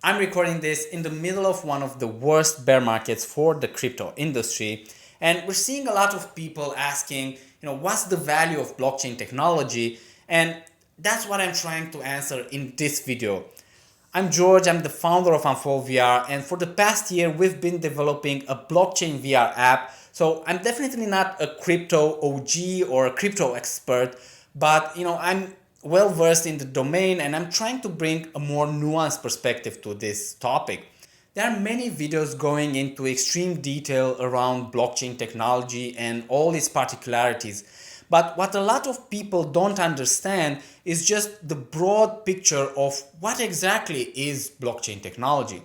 I'm recording this in the middle of one of the worst bear markets for the crypto industry. And we're seeing a lot of people asking, what's the value of blockchain technology? And that's what I'm trying to answer in this video. I'm George, I'm the founder of Unfold VR, and for the past year we've been developing a blockchain VR app. So I'm definitely not a crypto OG or a crypto expert, but I'm well versed in the domain and I'm trying to bring a more nuanced perspective to this topic. There are many videos going into extreme detail around blockchain technology and all its particularities. But what a lot of people don't understand is just the broad picture of what exactly is blockchain technology.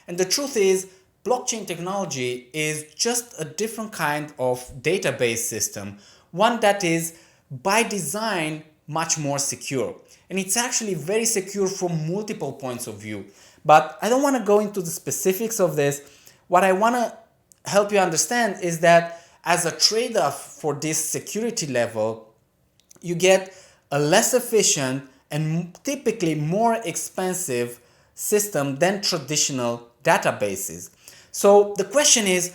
And the truth is, blockchain technology is just a different kind of database system, one that is by design much more secure. And it's actually very secure from multiple points of view. But I don't want to go into the specifics of this. What I want to help you understand is that as a trade-off for this security level, you get a less efficient and typically more expensive system than traditional databases. So the question is,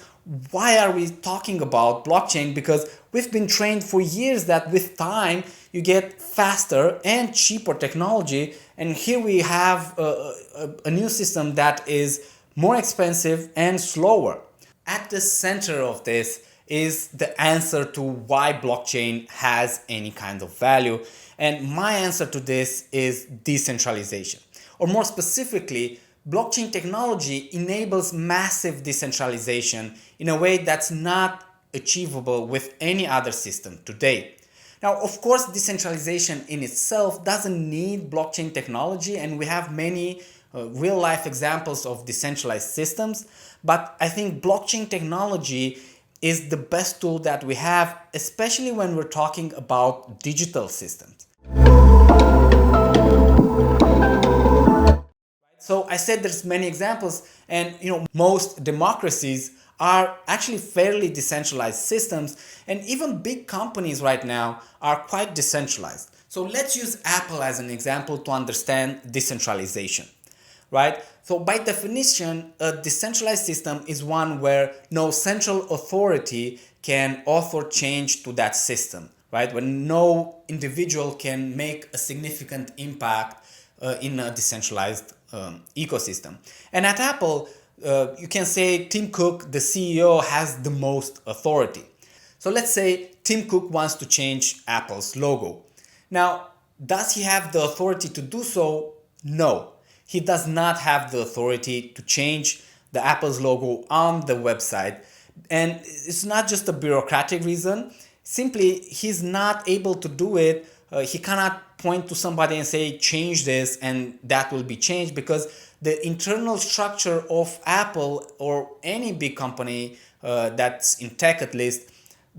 why are we talking about blockchain? Because we've been trained for years that with time you get faster and cheaper technology, and here we have a new system that is more expensive and slower. At the center of this is the answer to why blockchain has any kind of value, and my answer to this is decentralization. Or more specifically, blockchain technology enables massive decentralization in a way that's not achievable with any other system today. Now, of course, decentralization in itself doesn't need blockchain technology, and we have many real-life examples of decentralized systems, but I think blockchain technology is the best tool that we have, especially when we're talking about digital systems. So I said there's many examples, and most democracies are actually fairly decentralized systems, and even big companies right now are quite decentralized. So let's use Apple as an example to understand decentralization, right? So by definition, a decentralized system is one where no central authority can author change to that system, right? When no individual can make a significant impact in a decentralized ecosystem. And at Apple, you can say Tim Cook, the CEO, has the most authority. So let's say Tim Cook wants to change Apple's logo. Now, does he have the authority to do so? No, he does not have the authority to change the Apple's logo on the website. And it's not just a bureaucratic reason. Simply, he's not able to do it. He cannot point to somebody and say, change this, and that will be changed, because the internal structure of Apple or any big company that's in tech at least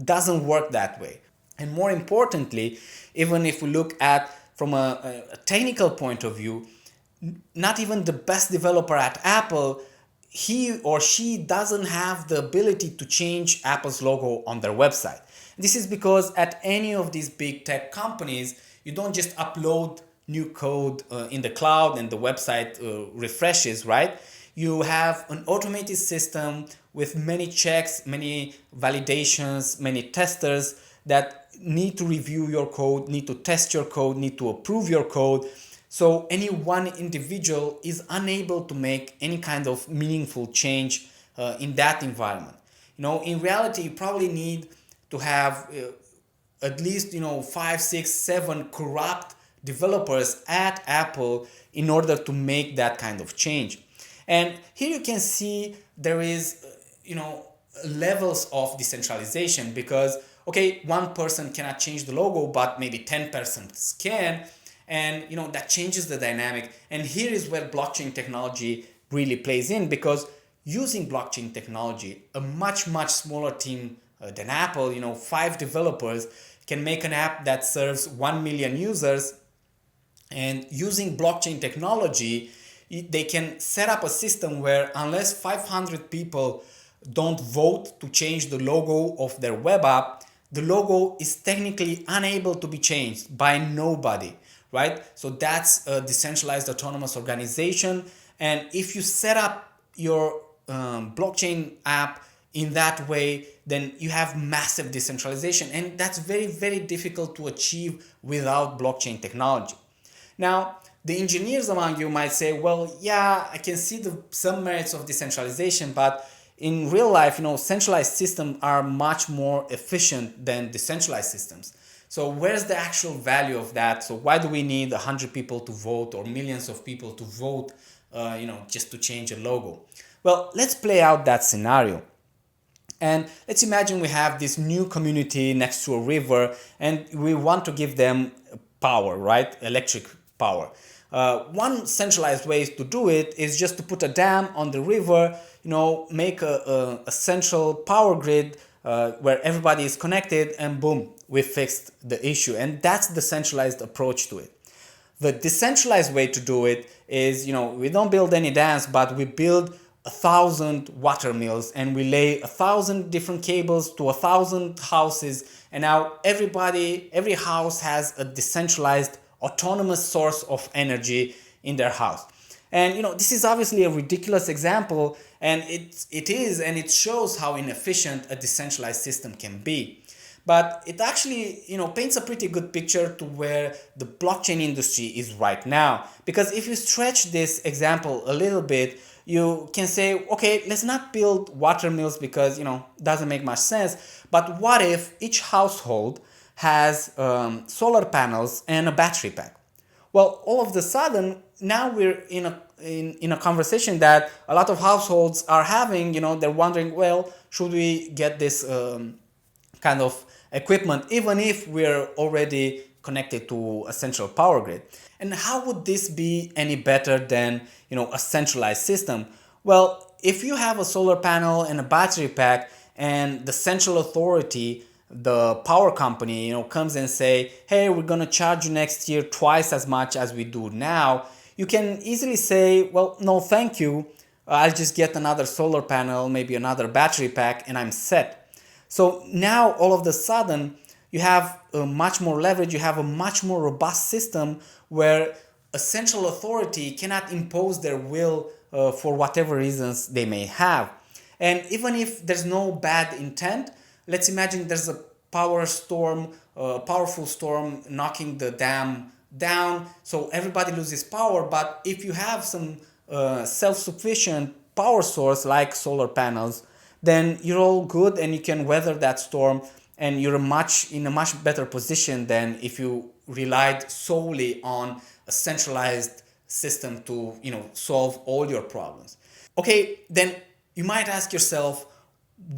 doesn't work that way. And more importantly, even if we look at from a technical point of view, not even the best developer at Apple, he or she doesn't have the ability to change Apple's logo on their website. This is because at any of these big tech companies, you don't just upload new code in the cloud and the website refreshes, right? You have an automated system with many checks, many validations, many testers that need to review your code, need to test your code, need to approve your code. So any one individual is unable to make any kind of meaningful change in that environment. In reality, you probably need to have at least 5, 6, 7 corrupt developers at Apple in order to make that kind of change. And here you can see there is levels of decentralization, because one person cannot change the logo, but maybe 10 persons can, and that changes the dynamic. And here is where blockchain technology really plays in, because using blockchain technology, a much smaller team than Apple, 5 developers can make an app that serves 1 million users. And using blockchain technology, they can set up a system where unless 500 people don't vote to change the logo of their web app, the logo is technically unable to be changed by nobody, right? So that's a decentralized autonomous organization. And if you set up your blockchain app in that way, then you have massive decentralization, and that's very, very difficult to achieve without blockchain technology. Now, the engineers among you might say, well, yeah, I can see some merits of decentralization, but in real life, centralized systems are much more efficient than decentralized systems. So where's the actual value of that? So why do we need 100 people to vote or millions of people to vote, just to change a logo? Well, let's play out that scenario. And let's imagine we have this new community next to a river and we want to give them power, right? Electric power. One centralized way to do it is just to put a dam on the river, make a central power grid where everybody is connected, and boom, we fixed the issue. And that's the centralized approach to it. The decentralized way to do it is, we don't build any dams, but we build 1,000 water mills and we lay 1,000 different cables to 1,000 houses, and now every house has a decentralized autonomous source of energy in their house. And this is obviously a ridiculous example, and it shows how inefficient a decentralized system can be. But it actually, paints a pretty good picture to where the blockchain industry is right now. Because if you stretch this example a little bit, you can say, okay, let's not build water mills because, doesn't make much sense. But what if each household has solar panels and a battery pack? Well, all of a sudden, now we're in a conversation that a lot of households are having. They're wondering, well, should we get this kind of equipment even if we're already connected to a central power grid? And how would this be any better than a centralized system? Well, if you have a solar panel and a battery pack, and the central authority, the power company, comes and say, hey, we're gonna charge you next year twice as much as we do now, you can easily say, well, no, thank you. I'll just get another solar panel, maybe another battery pack, and I'm set. So now all of a sudden, you have much more leverage, you have a much more robust system where a central authority cannot impose their will for whatever reasons they may have. And even if there's no bad intent, let's imagine there's a powerful storm knocking the dam down, so everybody loses power. But if you have some self-sufficient power source like solar panels, then you're all good and you can weather that storm, and you're in a much better position than if you relied solely on a centralized system to solve all your problems. Okay, then you might ask yourself,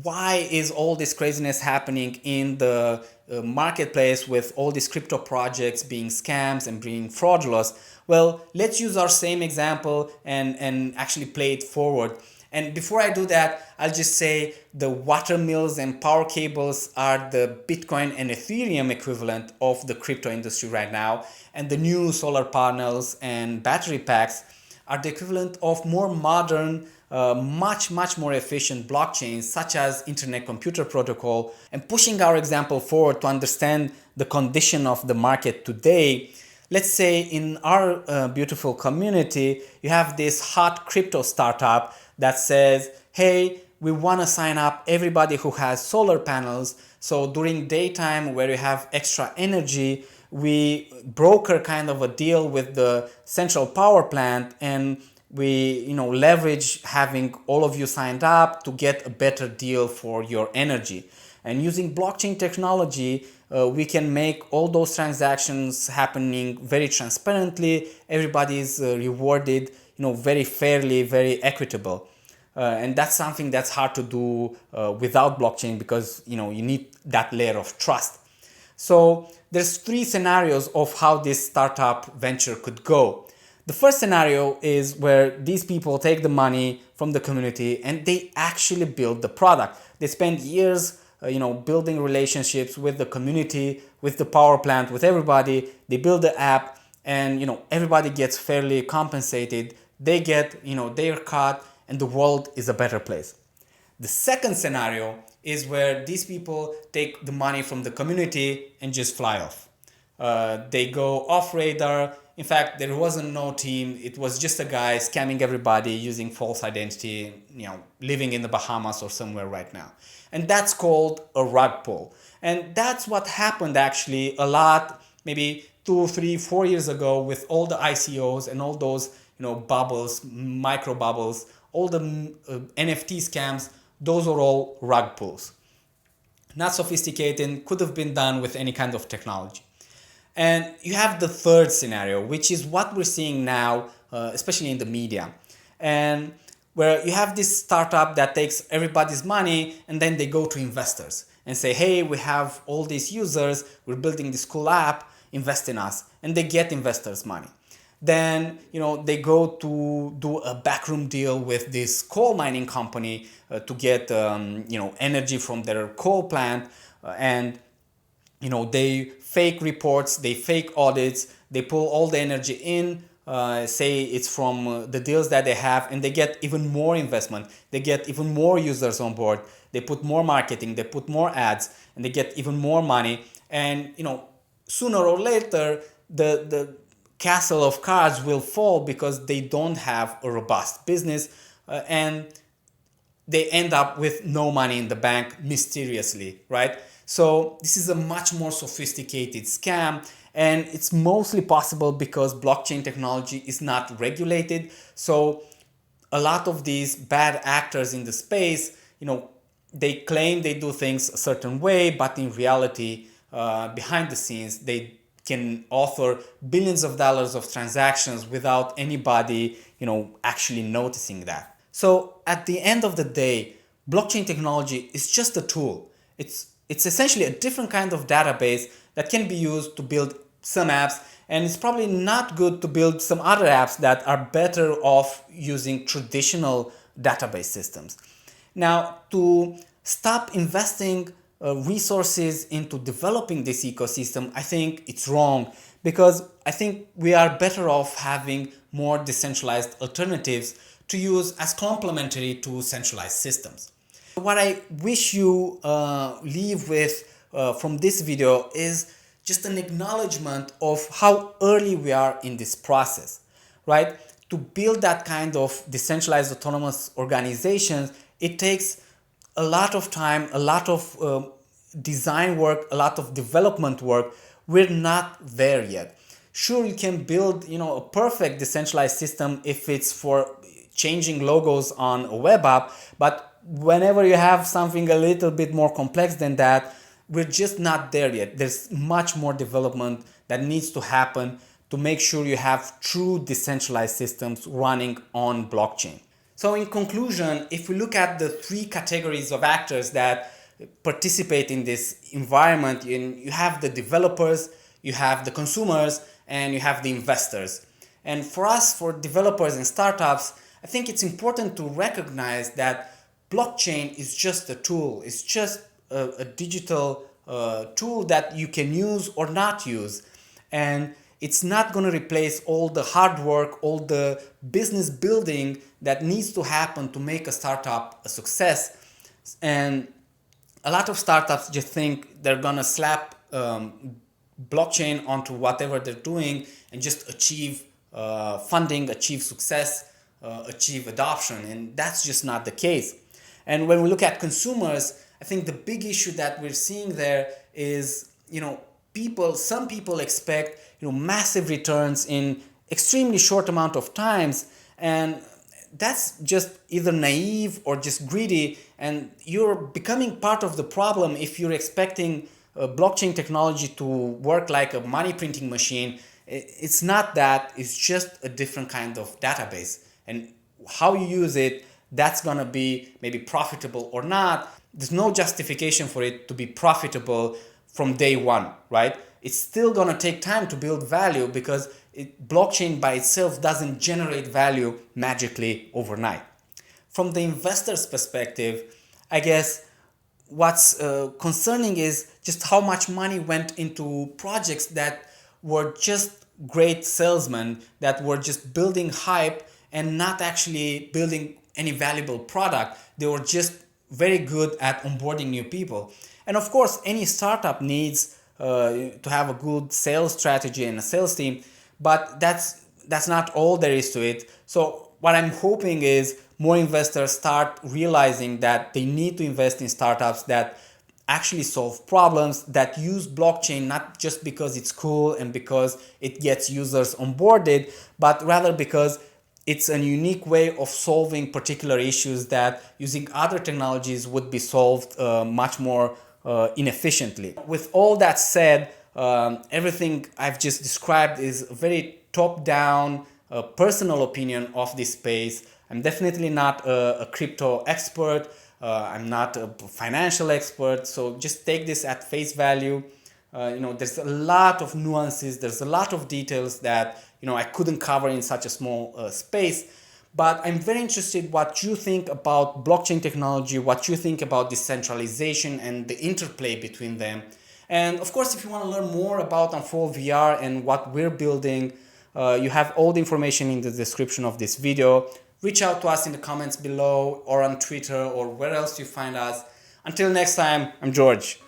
why is all this craziness happening in the marketplace with all these crypto projects being scams and being fraudulent? Well, let's use our same example and actually play it forward. And before I do that, I'll just say the water mills and power cables are the Bitcoin and Ethereum equivalent of the crypto industry right now. And the new solar panels and battery packs are the equivalent of more modern, much more efficient blockchains such as Internet Computer Protocol. And pushing our example forward to understand the condition of the market today, let's say in our beautiful community, you have this hot crypto startup that says, hey, we want to sign up everybody who has solar panels. So during daytime where you have extra energy, we broker kind of a deal with the central power plant, and we leverage having all of you signed up to get a better deal for your energy. And using blockchain technology, we can make all those transactions happening very transparently. Everybody is rewarded, very fairly, very equitable. And that's something that's hard to do without blockchain, because you need that layer of trust. So there's 3 scenarios of how this startup venture could go. The first scenario is where these people take the money from the community and they actually build the product. They spend years building relationships with the community, with the power plant, with everybody. They build the app, and everybody gets fairly compensated. They get their cut, and the world is a better place. The second scenario is where these people take the money from the community and just fly off. They go off radar in fact, there wasn't no team. It was just a guy scamming everybody using false identity, living in the Bahamas or somewhere right now. And that's called a rug pull. And that's what happened actually a lot, maybe 2, 3, 4 years ago with all the ICOs and all those, bubbles, micro bubbles, all the NFT scams. Those are all rug pulls. Not sophisticated, could have been done with any kind of technology. And you have the third scenario, which is what we're seeing now, especially in the media. And where you have this startup that takes everybody's money and then they go to investors and say, hey, we have all these users, we're building this cool app, invest in us. And they get investors' money. Then, they go to do a backroom deal with this coal mining company to get, energy from their coal plant. And they fake reports, they fake audits, they pull all the energy in, say it's from the deals that they have, and they get even more investment. They get even more users on board. They put more marketing, they put more ads, and they get even more money. And sooner or later, the castle of cards will fall because they don't have a robust business, and they end up with no money in the bank mysteriously, right? So this is a much more sophisticated scam, and it's mostly possible because blockchain technology is not regulated. So a lot of these bad actors in the space, they claim they do things a certain way, but in reality, behind the scenes, they can author billions of dollars of transactions without anybody, actually noticing that. So at the end of the day, blockchain technology is just a tool. It's essentially a different kind of database that can be used to build some apps, and it's probably not good to build some other apps that are better off using traditional database systems. Now, to stop investing resources into developing this ecosystem, I think it's wrong, because I think we are better off having more decentralized alternatives to use as complementary to centralized systems. What I wish you leave with from this video is just an acknowledgement of how early we are in this process, right? To build that kind of decentralized autonomous organizations, it takes a lot of time, a lot of design work, a lot of development work. We're not there yet. Sure, you can build, a perfect decentralized system if it's for changing logos on a web app, but whenever you have something a little bit more complex than that, we're just not there yet. There's much more development that needs to happen to make sure you have true decentralized systems running on blockchain. So in conclusion, if we look at the three categories of actors that participate in this environment, you have the developers, you have the consumers, and you have the investors. And for us, for developers and startups, I think it's important to recognize that blockchain is just a tool. It's just a digital tool that you can use or not use. And it's not going to replace all the hard work, all the business building that needs to happen to make a startup a success. And a lot of startups just think they're going to slap blockchain onto whatever they're doing and just achieve funding, achieve success, achieve adoption. And that's just not the case. And when we look at consumers, I think the big issue that we're seeing there is, some people expect, massive returns in extremely short amount of times. And that's just either naive or just greedy. And you're becoming part of the problem if you're expecting blockchain technology to work like a money printing machine. It's not that, it's just a different kind of database. And how you use it, that's going to be maybe profitable or not. There's no justification for it to be profitable from day one, right? It's still going to take time to build value because blockchain by itself doesn't generate value magically overnight. From the investor's perspective, I guess what's concerning is just how much money went into projects that were just great salesmen, that were just building hype and not actually building any valuable product. They were just very good at onboarding new people. And of course, any startup needs to have a good sales strategy and a sales team. but that's not all there is to it. So what I'm hoping is more investors start realizing that they need to invest in startups that actually solve problems, that use blockchain not just because it's cool and because it gets users onboarded, but rather because it's a unique way of solving particular issues that using other technologies would be solved much more inefficiently. With all that said, everything I've just described is a very top-down personal opinion of this space. I'm definitely not a crypto expert. I'm not a financial expert, so just take this at face value. There's a lot of nuances, there's a lot of details that I couldn't cover in such a small space. But I'm very interested what you think about blockchain technology, what you think about decentralization and the interplay between them. And of course, if you want to learn more about Unfold VR and what we're building, you have all the information in the description of this video. Reach out to us in the comments below or on Twitter or where else you find us. Until next time, I'm George.